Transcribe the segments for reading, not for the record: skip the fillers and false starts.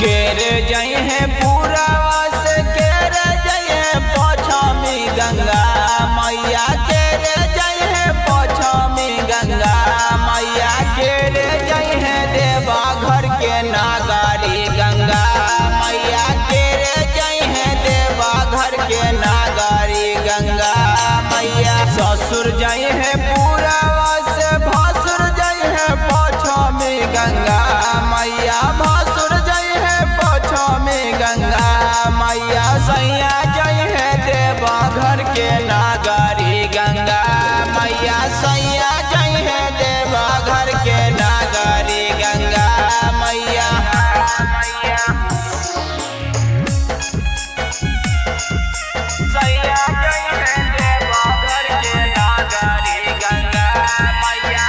केरे जय है पूरा से केरे जय है पछमी गंगा मैया केरे जय है पछमी गंगा मैया केरे जय है देवा घर के नागारी गंगा मैया केरे जय है देवा घर के नागारी गंगा मैया ससुर जय है पूरा से भासुर जय है पछमी गंगा मैया भासुर जय है पछमी गंगा मैया सैया जय है देवा घर के नागारी गंगा मैया सैया जय है देवा घर के नागारी गंगा मैया सैया जय है देवा घर के नागारी गंगा मैया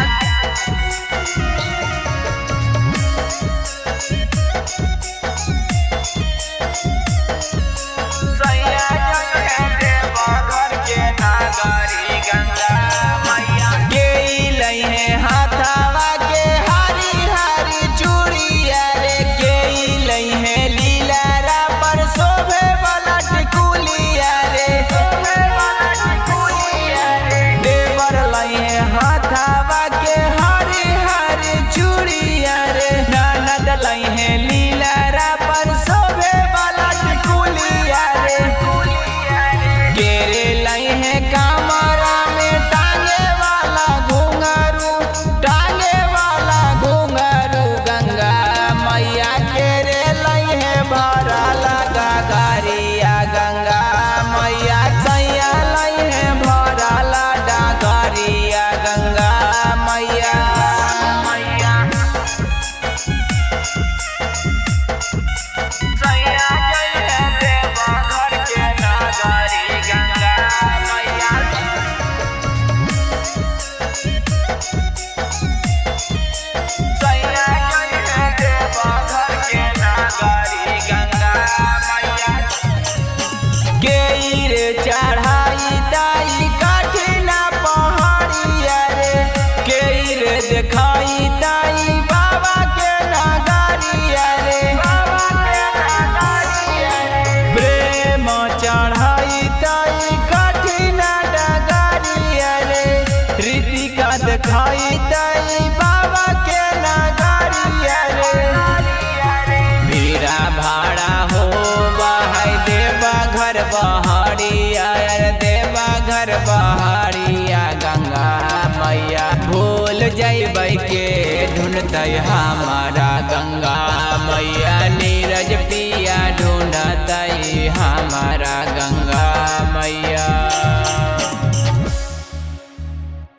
चढ़ाई दाई कठिना पहाड़िया रे देखाई दाई बाबा के नगरिया रे प्रेम चढ़ाई दाई कठिना डगरिया रे रीतिका देखाई दाई बाबा के नगरिया रे भीड़ा भाड़ा हो बहाई देवा घर बहाड़िया देवा घर बहाड़िया गंगा मैया भूल जैबै के ढूंढते हमारा गंगा मैया